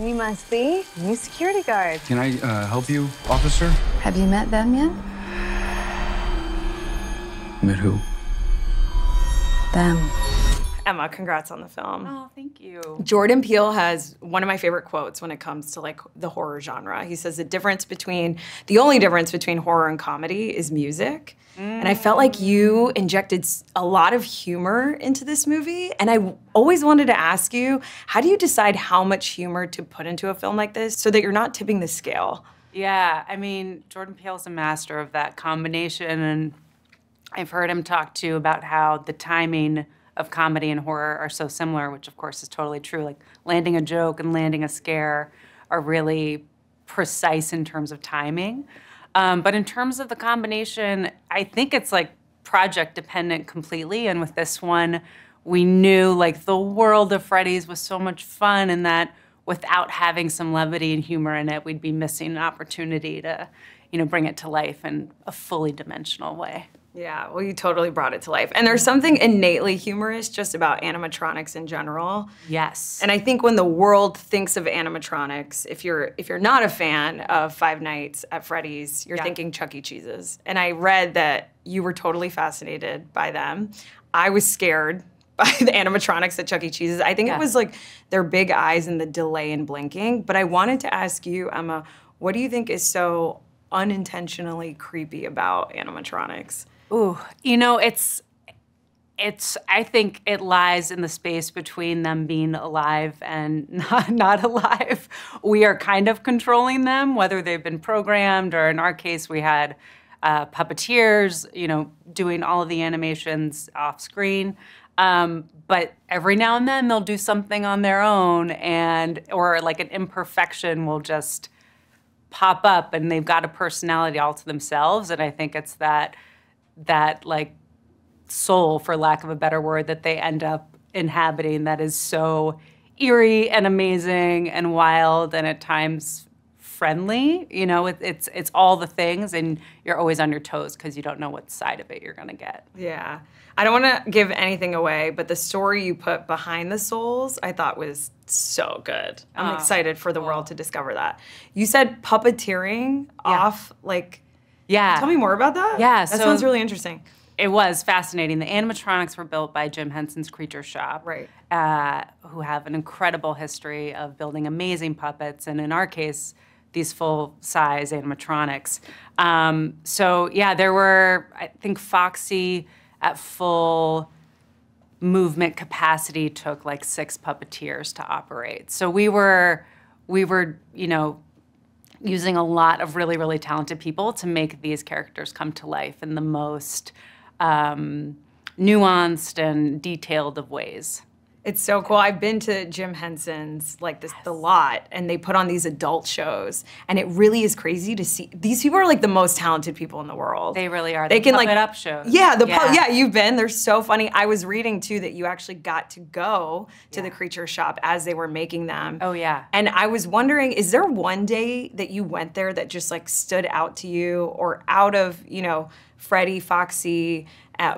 You must be new security guard. Can I help you, officer? Have you met them yet? Met who? Them. Emma, congrats on the film. Oh, thank you. Jordan Peele has one of my favorite quotes when it comes to like the horror genre. He says the only difference between horror and comedy is music. And I felt like you injected a lot of humor into this movie. And I always wanted to ask you, how do you decide how much humor to put into a film like this so that you're not tipping the scale? Yeah, I mean, Jordan Peele's a master of that combination, and I've heard him talk too about how the timing of comedy and horror are so similar, which of course is totally true. Like landing a joke and landing a scare are really precise in terms of timing. But in terms of the combination, I think it's like project dependent completely. And with this one, we knew like the world of Freddy's was so much fun, and that without having some levity and humor in it, we'd be missing an opportunity to, bring it to life in a fully dimensional way. Yeah, well, you totally brought it to life. And there's something innately humorous just about animatronics in general. Yes. And I think when the world thinks of animatronics, if you're not a fan of Five Nights at Freddy's, you're thinking Chuck E. Cheese's. And I read that you were totally fascinated by them. I was scared by the animatronics at Chuck E. Cheese's. I think it was like their big eyes and the delay in blinking. But I wanted to ask you, Emma, what do you think is so unintentionally creepy about animatronics? Ooh, I think it lies in the space between them being alive and not alive. We are kind of controlling them, whether they've been programmed, or in our case, we had puppeteers, doing all of the animations off screen. But every now and then they'll do something on their own, or like an imperfection will just pop up, and they've got a personality all to themselves. And I think it's that like soul, for lack of a better word, that they end up inhabiting that is so eerie and amazing and wild, and at times friendly. It's all the things, and you're always on your toes because you don't know what side of it you're gonna get. Yeah. I don't want to give anything away, but the story you put behind the souls I thought was so good. I'm excited for the world to discover that. You said puppeteering off, like, tell me more about that. Yeah. That sounds really interesting. It was fascinating. The animatronics were built by Jim Henson's Creature Shop, right? Who have an incredible history of building amazing puppets, and in our case, these full-size animatronics. There were, I think, Foxy at full movement capacity took like 6 puppeteers to operate. So we were, using a lot of really, really talented people to make these characters come to life in the most nuanced and detailed of ways. It's so cool. I've been to Jim Henson's, the lot, and they put on these adult shows, and it really is crazy to see. These people are like the most talented people in the world. They really are. They can puppet up shows. Yeah, you've been. They're so funny. I was reading too that you actually got to go to the Creature Shop as they were making them. Oh yeah. And I was wondering, is there one day that you went there that just like stood out to you, or out of Freddy, Foxy,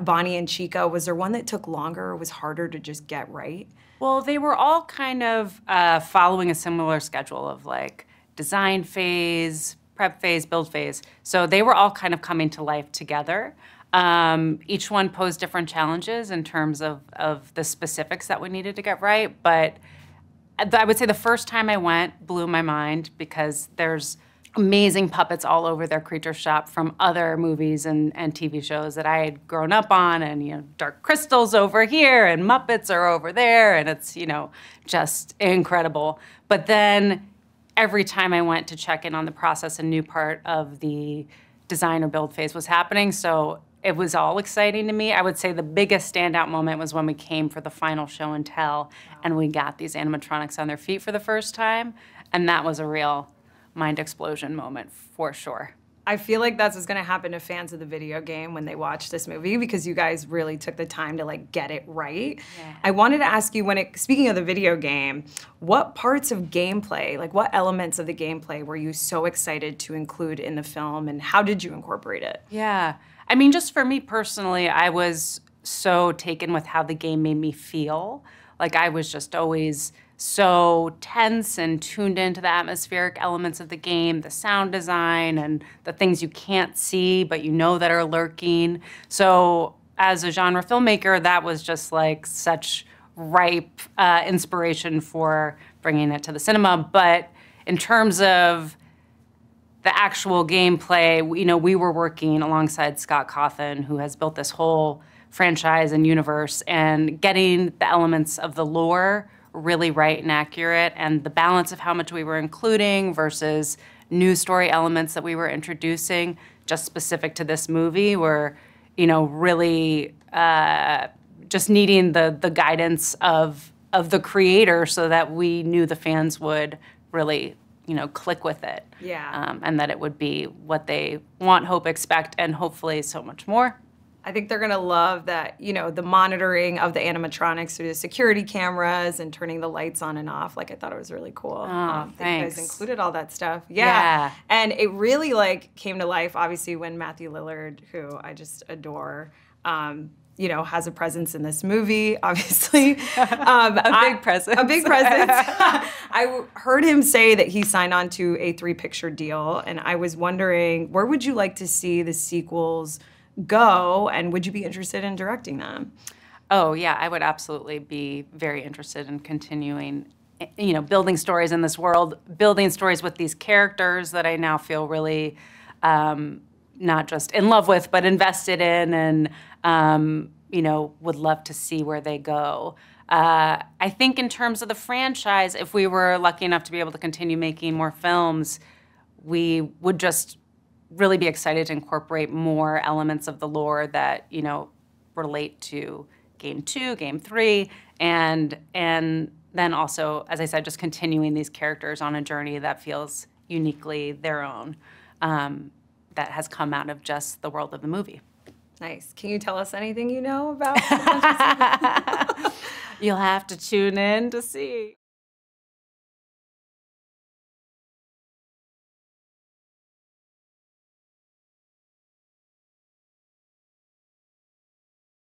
Bonnie and Chica, was there one that took longer or was harder to just get right? Well, they were all kind of following a similar schedule of like design phase, prep phase, build phase. So they were all kind of coming to life together. Each one posed different challenges in terms of the specifics that we needed to get right. But I would say the first time I went blew my mind, because there's amazing puppets all over their Creature Shop from other movies and TV shows that I had grown up on, and Dark Crystal's over here and Muppets are over there, and it's just incredible. But then every time I went to check in on the process, a new part of the design or build phase was happening, so it was all exciting to me. I would say the biggest standout moment was when we came for the final show and tell, and we got these animatronics on their feet for the first time, and that was a real mind explosion moment for sure. I feel like that's what's gonna happen to fans of the video game when they watch this movie, because you guys really took the time to like get it right. Yeah. I wanted to ask you, speaking of the video game, what parts of gameplay, like what elements of the gameplay were you so excited to include in the film, and how did you incorporate it? Yeah, I mean, just for me personally, I was so taken with how the game made me feel. Like I was just always so tense and tuned into the atmospheric elements of the game, the sound design, and the things you can't see but you know that are lurking. So as a genre filmmaker, that was just like such ripe inspiration for bringing it to the cinema. But in terms of the actual gameplay, we were working alongside Scott Cawthon, who has built this whole franchise and universe, and getting the elements of the lore really right and accurate, and the balance of how much we were including versus new story elements that we were introducing just specific to this movie were, really just needing the guidance of the creator so that we knew the fans would really click with it. Yeah. And that it would be what they want, hope, expect, and hopefully so much more. I think they're gonna love that, the monitoring of the animatronics through the security cameras and turning the lights on and off. Like, I thought it was really cool. That you thanks. guys included all that stuff. Yeah. And it really came to life, obviously, when Matthew Lillard, who I just adore, has a presence in this movie, obviously. A big presence. A big presence. I heard him say that he signed on to a 3-picture deal, and I was wondering, where would you like to see the sequels go, and would you be interested in directing them? Oh, yeah, I would absolutely be very interested in continuing, building stories in this world, building stories with these characters that I now feel really not just in love with, but invested in, and, would love to see where they go. I think in terms of the franchise, if we were lucky enough to be able to continue making more films, we would just really be excited to incorporate more elements of the lore that, relate to Game 2, Game 3, and then also, as I said, just continuing these characters on a journey that feels uniquely their own, that has come out of just the world of the movie. Nice. Can you tell us anything you know about? You'll have to tune in to see.